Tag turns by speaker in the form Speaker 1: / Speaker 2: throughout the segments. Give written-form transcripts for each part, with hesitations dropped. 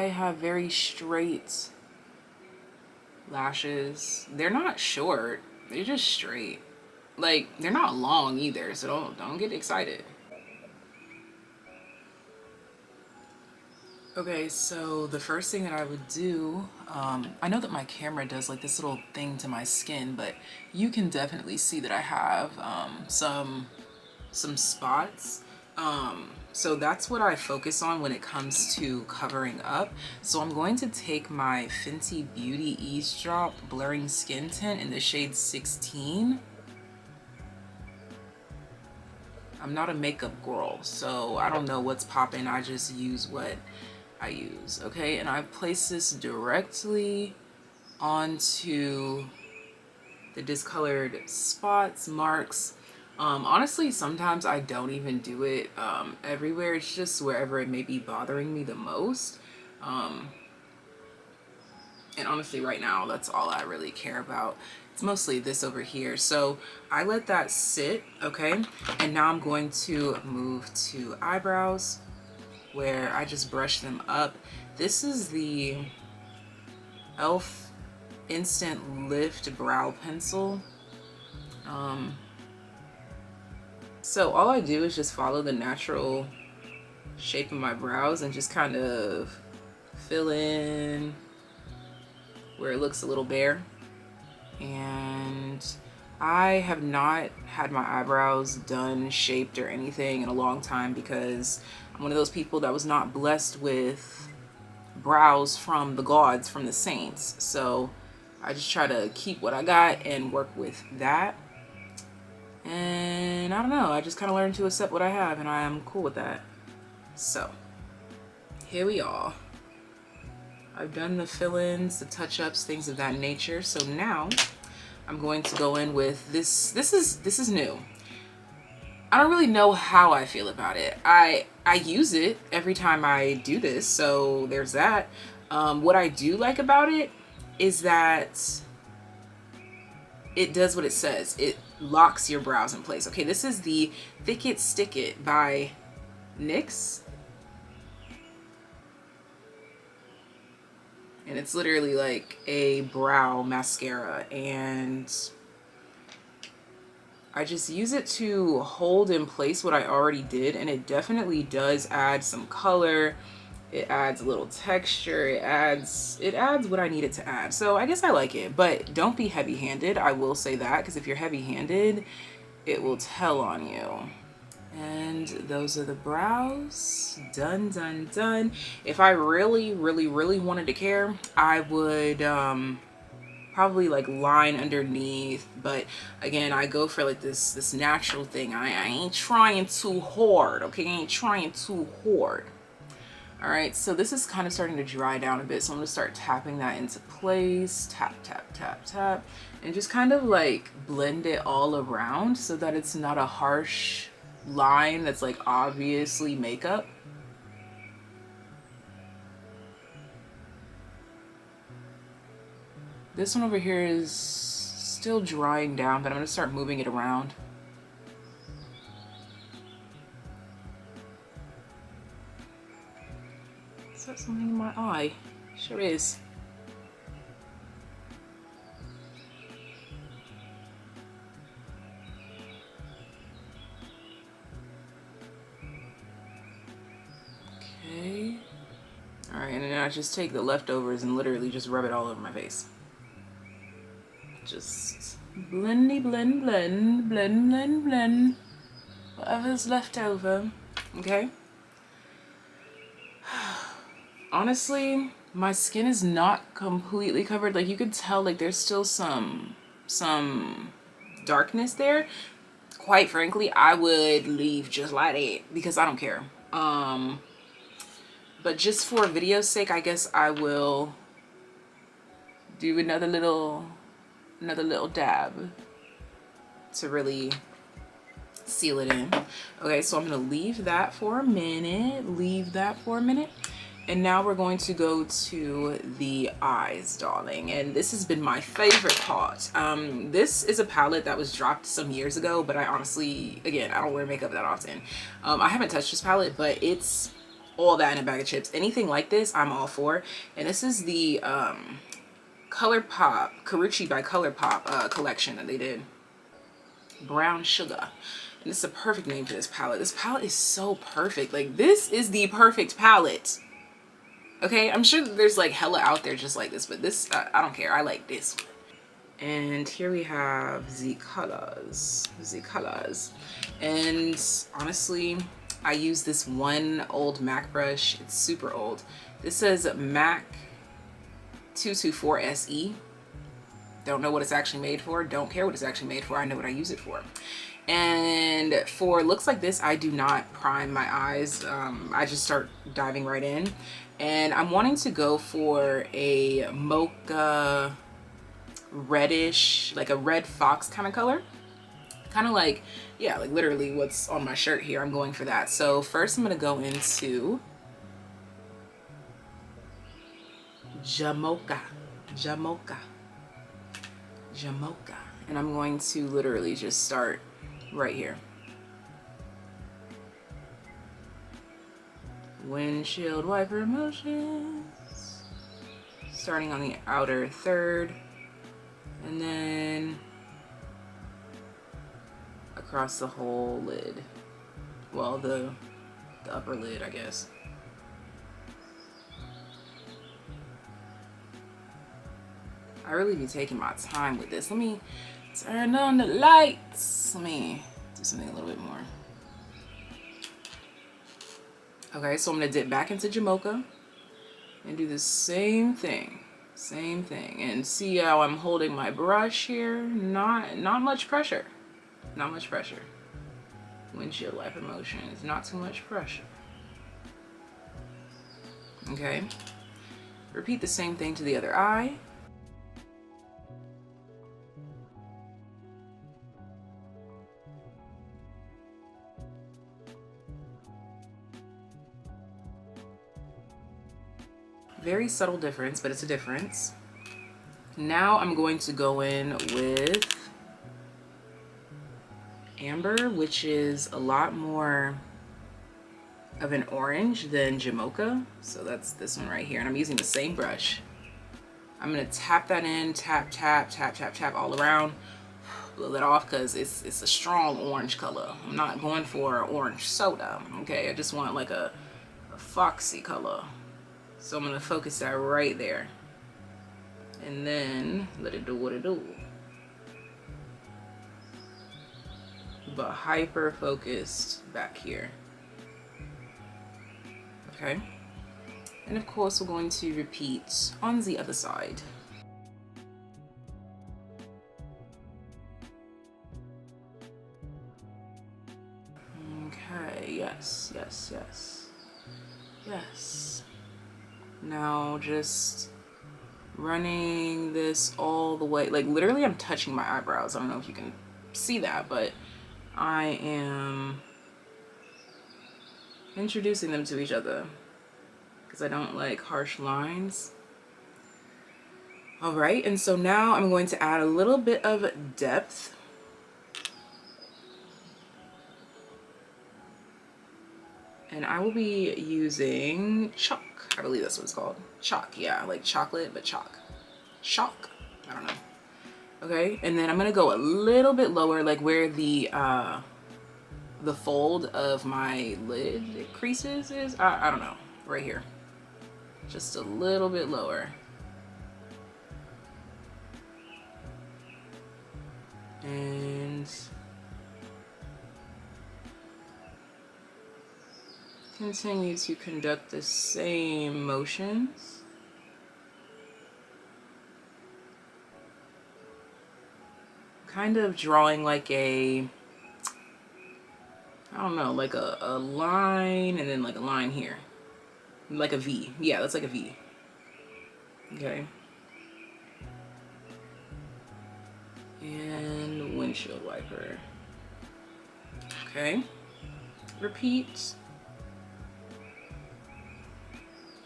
Speaker 1: I have very straight lashes. They're not short, they're just straight. Like, they're not long either, so don't get excited. Okay, so the first thing that I would do, I know that my camera does like this little thing to my skin, but you can definitely see that I have some spots. So that's what I focus on when it comes to covering up. So I'm going to take my Fenty Beauty Eavesdrop Blurring Skin Tint in the shade 16. I'm not a makeup girl, so I don't know what's popping. I just use what I use, okay? And I place this directly onto the discolored spots, marks. Honestly, sometimes I don't even do it everywhere. It's just wherever it may be bothering me the most. And honestly, right now, that's all I really care about. It's mostly this over here. So I let that sit, okay? And now I'm going to move to eyebrows, where I just brush them up. This is the e.l.f. Instant Lift Brow Pencil. So all I do is just follow the natural shape of my brows and just kind of fill in where it looks a little bare. And I have not had my eyebrows done, shaped, or anything in a long time because I'm one of those people that was not blessed with brows from the gods, from the saints. So I just try to keep what I got and work with that. And I don't know, I just kind of learned to accept what I have, and I am cool with that. So here we are. I've done the fill-ins, the touch-ups, things of that nature. So now I'm going to go in with this. This is new. I don't really know how I feel about it. I use it every time I do this, so there's that. What I do like about it is that it does what it says. It locks your brows in place. Okay, this is the Thick It Stick It by NYX. And it's literally like a brow mascara, and I just use it to hold in place what I already did, and it definitely does add some color. It adds a little texture. It adds what I need it to add. So I guess I like it, but don't be heavy-handed. I will say that, because if you're heavy-handed, it will tell on you. And those are the brows. Done, done, done. If I really, really, really wanted to care, I would probably like line underneath. But again, I go for like this natural thing. I ain't trying too hard, okay? I ain't trying too hard. All right, so this is kind of starting to dry down a bit. So I'm gonna start tapping that into place. Tap, tap, tap, tap. And just kind of like blend it all around so that it's not a harsh line that's like obviously makeup. This one over here is still drying down, but I'm gonna start moving it around. Is that something in my eye? Sure is. Okay. Alright, and then I just take the leftovers and literally just rub it all over my face. Just blendy blend, blend, blend, blend, blend. Whatever's left over. Okay? Honestly, my skin is not completely covered. Like, you could tell like there's still some darkness there. Quite frankly, I would leave just like that because I don't care. But just for video's sake, I guess I will do another little dab to really seal it in. Okay, so I'm gonna leave that for a minute. And now we're going to go to the eyes, darling. And this has been my favorite part. This is a palette that was dropped some years ago, but I honestly, again, I don't wear makeup that often. I haven't touched this palette, but it's all that in a bag of chips. Anything like this, I'm all for. And this is the ColourPop, Karuchi by ColourPop collection that they did. Brown Sugar. And this is a perfect name for this palette. This palette is so perfect. Like, this is the perfect palette. Okay, I'm sure there's like hella out there just like this, but this, I don't care. I like this one. And here we have the colors. And honestly, I use this one old MAC brush. It's super old. This says MAC 224 SE. Don't know what it's actually made for. Don't care what it's actually made for. I know what I use it for. And for looks like this, I do not prime my eyes. I just start diving right in. And I'm wanting to go for a mocha reddish, like a red fox kind of color. Kind of like, yeah, like literally what's on my shirt here. I'm going for that. So first I'm going to go into Jamocha. And I'm going to literally just start right here. Windshield wiper motions. Starting on the outer third. And then across the whole lid. Well, the upper lid, I guess. I really be taking my time with this. Let me turn on the lights. Let me do something a little bit more. Okay, so I'm gonna dip back into Jamocha and do the same thing. And see how I'm holding my brush here? Not much pressure. Not much pressure. Windshield wiper motions, not too much pressure. Okay. Repeat the same thing to the other eye. Very subtle difference, but it's a difference. Now I'm going to go in with Amber, which is a lot more of an orange than Jamocha. So that's this one right here. And I'm using the same brush. I'm gonna tap that in, tap all around. Blow that off because it's a strong orange color. I'm not going for orange soda, okay? I just want like a foxy color. So I'm gonna focus that right there. And then let it do what it do. But hyper focused back here. Okay. And of course we're going to repeat on the other side. Okay, yes. Now just running this all the way, like literally I'm touching my eyebrows. I don't know if you can see that, but I am introducing them to each other because I don't like harsh lines. All right, and so now I'm going to add a little bit of depth. And I will be using chalk. I believe that's what it's called. Chalk, yeah, like chocolate, but chalk. Chalk, I don't know. Okay, and then I'm gonna go a little bit lower, like where the fold of my lid creases is. I don't know, right here. Just a little bit lower. And continue to conduct the same motions. Kind of drawing like a, I don't know, like a line and then like a line here. Like a V. Yeah, that's like a V. Okay. And windshield wiper. Okay. Repeat.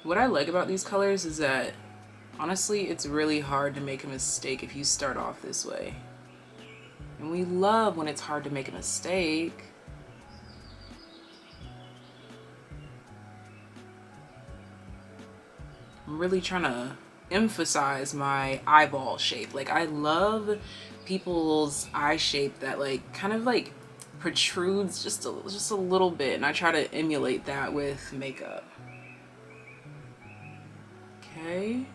Speaker 1: What I like about these colors is that, honestly, it's really hard to make a mistake if you start off this way. And we love when it's hard to make a mistake. I'm really trying to emphasize my eyeball shape. Like, I love people's eye shape that like kind of like protrudes just a little bit, and I try to emulate that with makeup. Okay.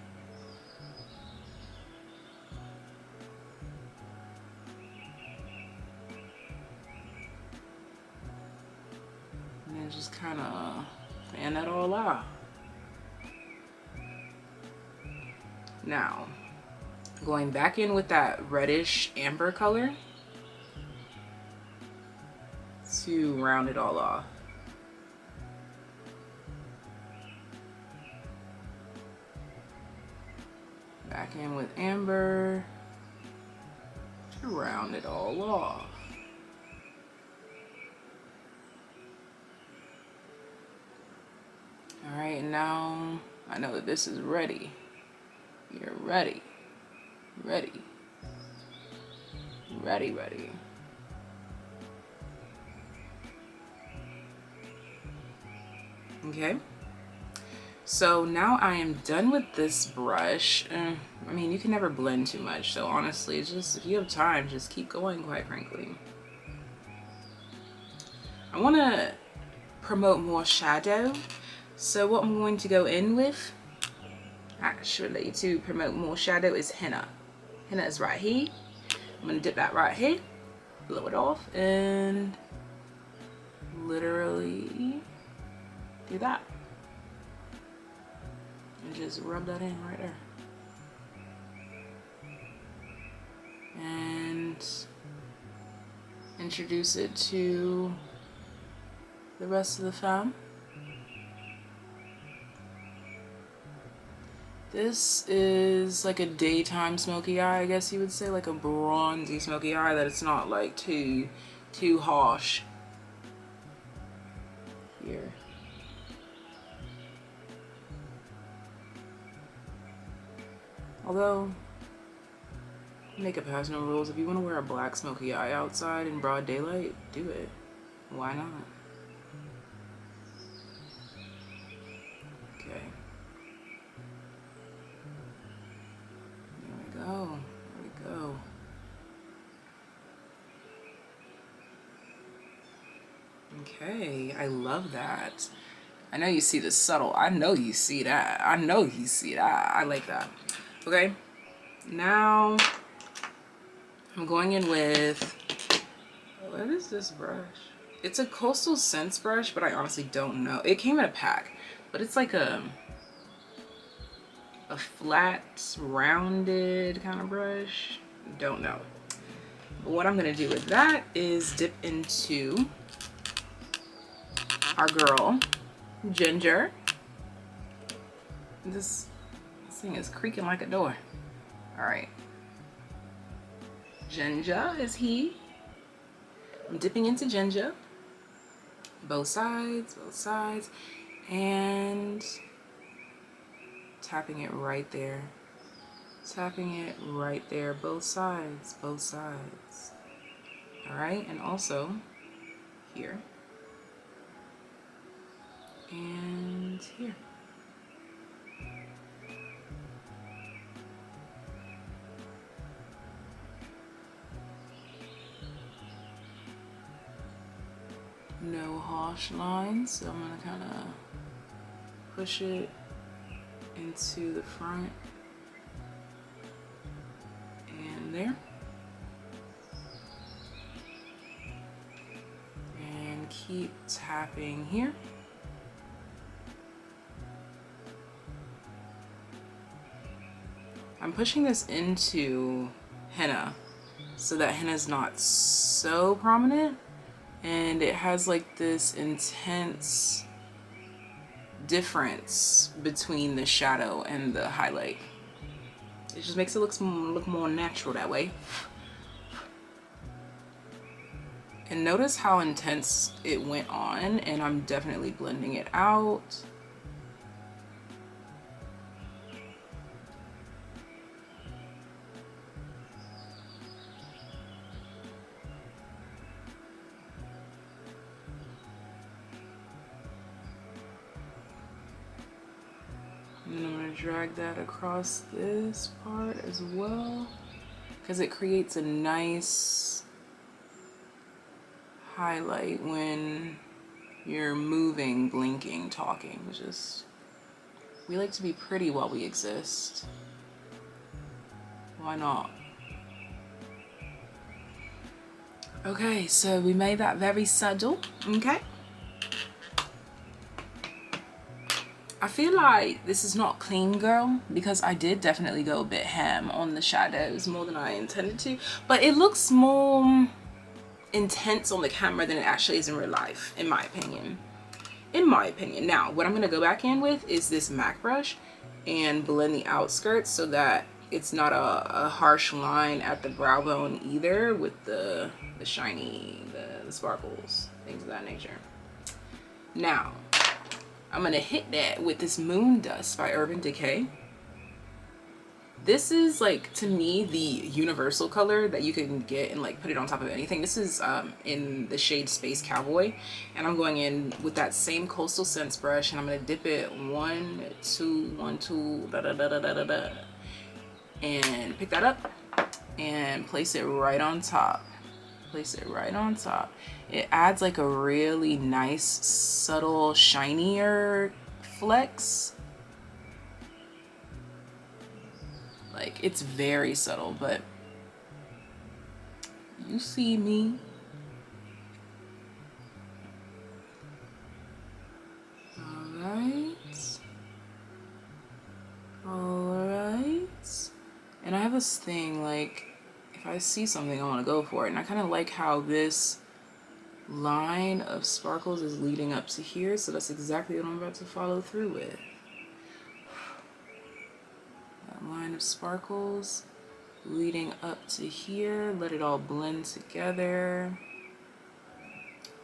Speaker 1: And then just kind of fan that all out. Now, going back in with that reddish amber color to round it all off. Back in with amber to round it all off. All right, now I know that this is ready. You're ready. Ready. Ready, ready. Okay. So now I am done with this brush. I mean, you can never blend too much. So honestly, it's just, if you have time, just keep going, quite frankly. I want to promote more shadow. So what I'm going to go in with, actually, to promote more shadow is henna. Henna is right here. I'm going to dip that right here, blow it off, and literally do that. And just rub that in right there. And introduce it to the rest of the fam. This is like a daytime smoky eye, I guess you would say, like a bronzy smoky eye, that it's not like too harsh. Here. Although, makeup has no rules. If you want to wear a black smoky eye outside in broad daylight, do it. Why not? Okay. There we go. There we go. Okay, I love that. I know you see the subtle. I know you see that. I know you see that. I like that. Okay, now I'm going in with, what is this brush? It's a Coastal Scents brush, but I honestly don't know. It came in a pack, but it's like a flat, rounded kind of brush. Don't know. But what I'm gonna do with that is dip into our girl, Ginger. This thing is creaking like a door. All right. Ginger is he. I'm dipping into Ginger. Both sides, and tapping it right there. Tapping it right there, both sides. All right, and also here and here. No harsh lines, so I'm gonna kind of push it into the front and there, and keep tapping here. I'm pushing this into henna so that henna is not so prominent, and it has like this intense difference between the shadow and the highlight. It just makes it look more natural that way. And notice how intense it went on, and I'm definitely blending it out. And then I'm gonna drag that across this part as well, because it creates a nice highlight when you're moving, blinking, talking. Just, we like to be pretty while we exist. Why not? Okay, so we made that very subtle. Okay. I feel like this is not clean, girl, because I did definitely go a bit ham on the shadows more than I intended to, but it looks more intense on the camera than it actually is in real life, in my opinion. Now, what I'm going to go back in with is this MAC brush and blend the outskirts so that it's not a harsh line at the brow bone either, with the shiny, the sparkles, things of that nature. Now, I'm going to hit that with this Moon Dust by Urban Decay. This is, like, to me, the universal color that you can get and, like, put it on top of anything. This is in the shade Space Cowboy. And I'm going in with that same Coastal Scents brush, and I'm going to dip it 1, 2, 1, 2, da da da da da da da. And pick that up and place it right on top. Place it right on top. It adds, like, a really nice, subtle, shinier flex. Like, it's very subtle, but you see me. Alright. And I have this thing, like, if I see something, I want to go for it. And I kind of like how this line of sparkles is leading up to here, so that's exactly what I'm about to follow through with. That line of sparkles leading up to here, let it all blend together.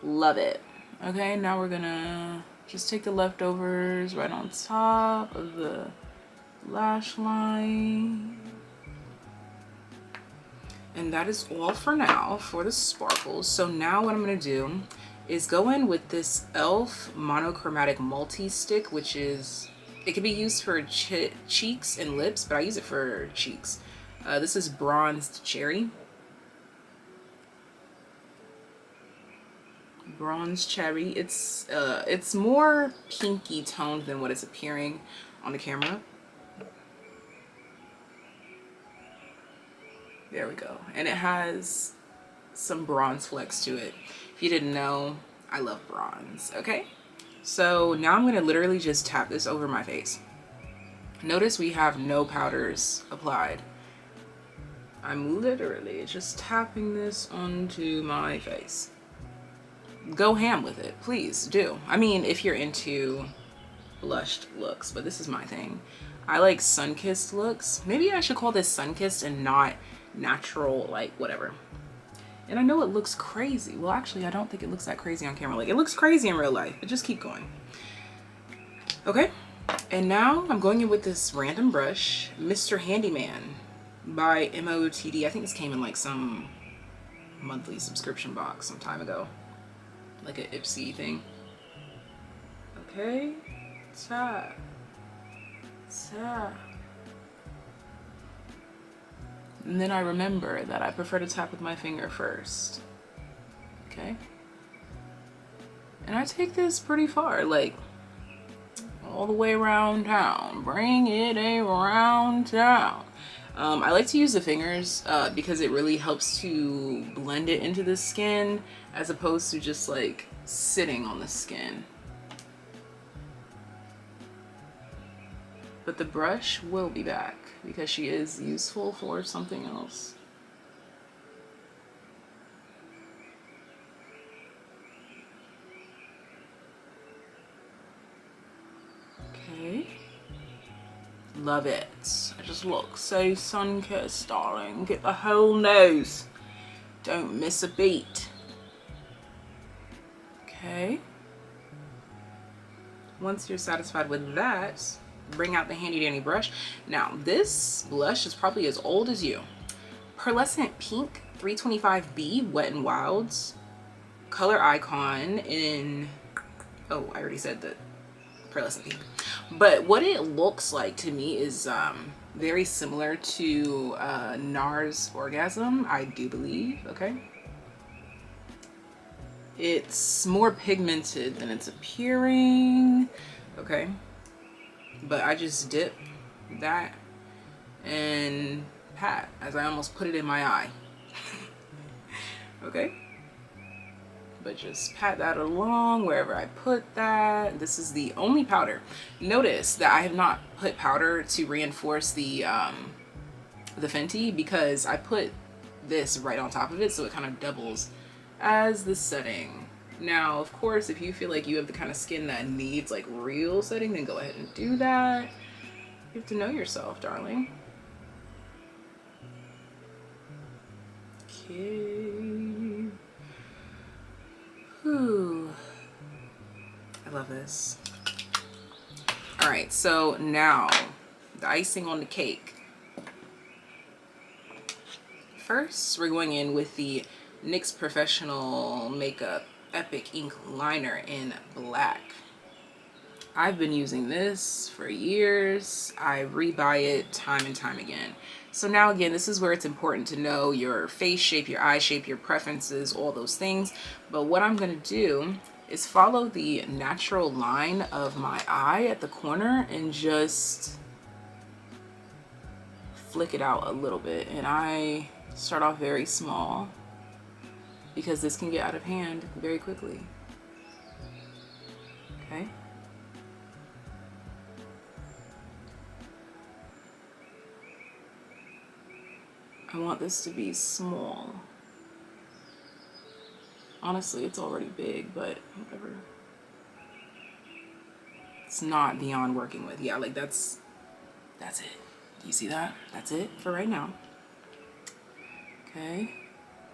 Speaker 1: Love it. Okay, now we're gonna just take the leftovers right on top of the lash line. And that is all for now for the sparkles. So now what I'm gonna do is go in with this e.l.f. monochromatic multi-stick, which is, it can be used for cheeks and lips, but I use it for cheeks. This is Bronzed Cherry. Bronze Cherry. It's more pinky toned than what it's appearing on the camera. There we go. And it has some bronze flecks to it. If you didn't know, I love bronze. Okay, so now I'm gonna literally just tap this over my face. Notice we have no powders applied. I'm literally just tapping this onto my face. Go ham with it, please do. I mean, if you're into blushed looks, but this is my thing. I like sun-kissed looks. Maybe I should call this sun-kissed and not natural, like, whatever. And I know it looks crazy. Well, actually, I don't think it looks that crazy on camera. Like, it looks crazy in real life, but just keep going. Okay, and now I'm going in with this random brush, Mr. Handyman by MOTD. I think this came in like some monthly subscription box some time ago, like an Ipsy thing. Okay, tap, tap. And then I remember that I prefer to tap with my finger first. Okay, and I take this pretty far, like all the way around town. Bring it around town. I like to use the fingers because it really helps to blend it into the skin as opposed to just like sitting on the skin. But the brush will be back because she is useful for something else. Okay. Love it. I just look so sun-kissed, darling. Get the whole nose. Don't miss a beat. Okay. Once you're satisfied with that, bring out the handy dandy brush. Now, this blush is probably as old as you. Pearlescent Pink 325B Wet n Wild's color icon in, oh, I already said that. pearlescent pink. But what it looks like to me is very similar to NARS Orgasm, I do believe. Okay, it's more pigmented than it's appearing. Okay, but I just dip that and pat as I almost put it in my eye. Okay, but just pat that along wherever I put that. This is the only powder. Notice that I have not put powder to reinforce the Fenty, because I put this right on top of it, so it kind of doubles as the setting. Now, of course, if you feel like you have the kind of skin that needs like real setting, then go ahead and do that. You have to know yourself, darling. Okay. Whew. I love this. All right, so now the icing on the cake. First, we're going in with the NYX Professional Makeup Epic Ink Liner in black. I've been using this for years. I rebuy it time and time again. So now again, this is where it's important to know your face shape, your eye shape, your preferences, all those things. But what I'm gonna do is follow the natural line of my eye at the corner and just flick it out a little bit. And I start off very small because this can get out of hand very quickly. Okay. I want this to be small. Honestly, it's already big, but whatever. It's not beyond working with. Yeah, like that's it. Do you see that? That's it for right now. Okay.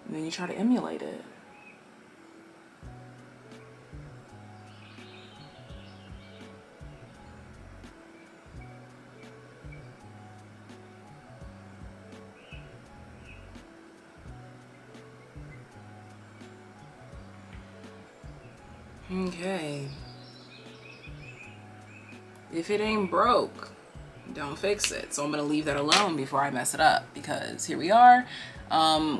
Speaker 1: And then you try to emulate it. Okay. If it ain't broke, don't fix it. So I'm gonna leave that alone before I mess it up, because here we are.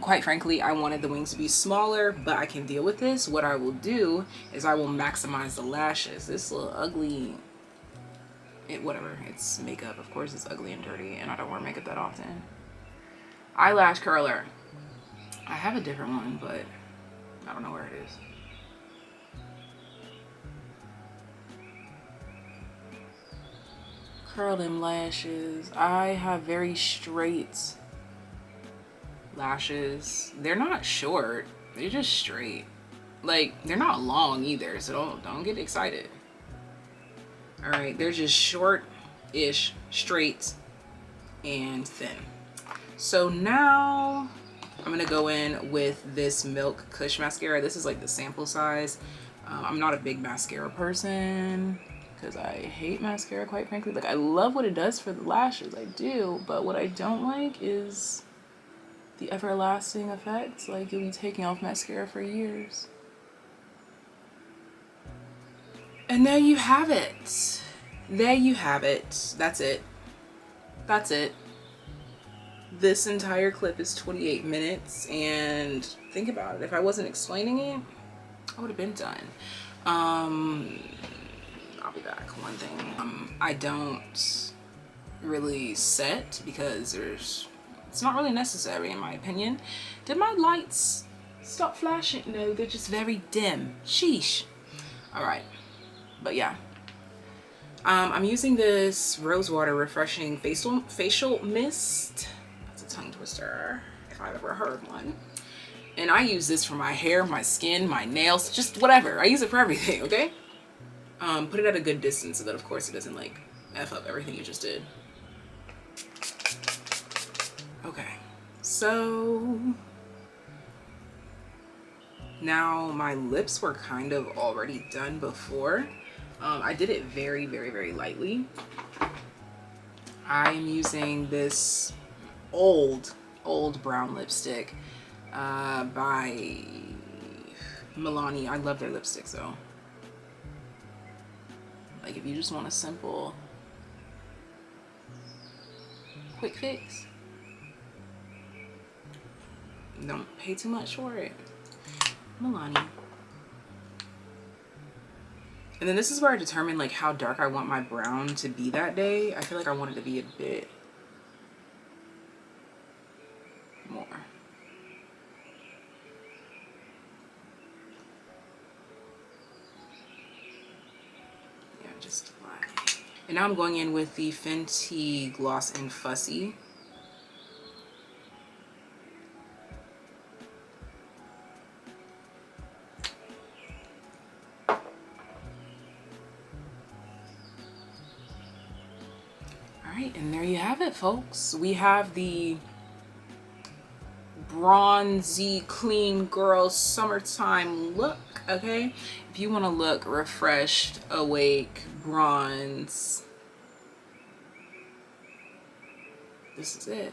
Speaker 1: Quite frankly, I wanted the wings to be smaller, but I can deal with this. What I will do is I will maximize the lashes. This little ugly, whatever, it's makeup. Of course it's ugly and dirty, and I don't wear makeup that often. Eyelash curler. I have a different one, but I don't know where it is. Curl them lashes. I have very straight lashes. They're not short, they're just straight. Like, they're not long either, so don't get excited. All right, they're just short-ish, straight, and thin. So now I'm gonna go in with this Milk Kush mascara. This is like the sample size. I'm not a big mascara person because I hate mascara, quite frankly. Like, I love what it does for the lashes, I do, but what I don't like is the everlasting effects. Like, you'll be taking off mascara for years. And there you have it. There you have it. That's it. That's it. This entire clip is 28 minutes, and think about it. If I wasn't explaining it, I would have been done. I'll be back. One thing. I don't really set because it's not really necessary in my opinion. Did my lights stop flashing? No, they're just very dim. Sheesh. All right. But yeah. I'm using this Rosewater Refreshing Facial Mist. That's a tongue twister, if I've ever heard one. And I use this for my hair, my skin, my nails, just whatever. I use it for everything, okay? Put it at a good distance so that, of course, it doesn't, like, F up everything you just did. Okay, so now my lips were kind of already done before. I did it very, very, very lightly. I am using this old brown lipstick by Milani. I love their lipsticks though. Like if you just want a simple, quick fix, don't pay too much for it. Milani. And then this is where I determine like how dark I want my brown to be that day. I feel like I want it to be a bit more. Yeah, just like. And now I'm going in with the Fenty Gloss and Fussy. Alright, and there you have it, folks. We have the bronzy, clean girl summertime look, okay? If you want to look refreshed, awake, bronze, this is it.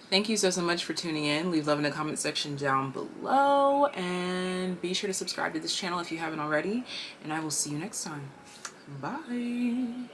Speaker 1: Thank you so much for tuning in. Leave love in the comment section down below, and be sure to subscribe to this channel if you haven't already, and I will see you next time. Bye.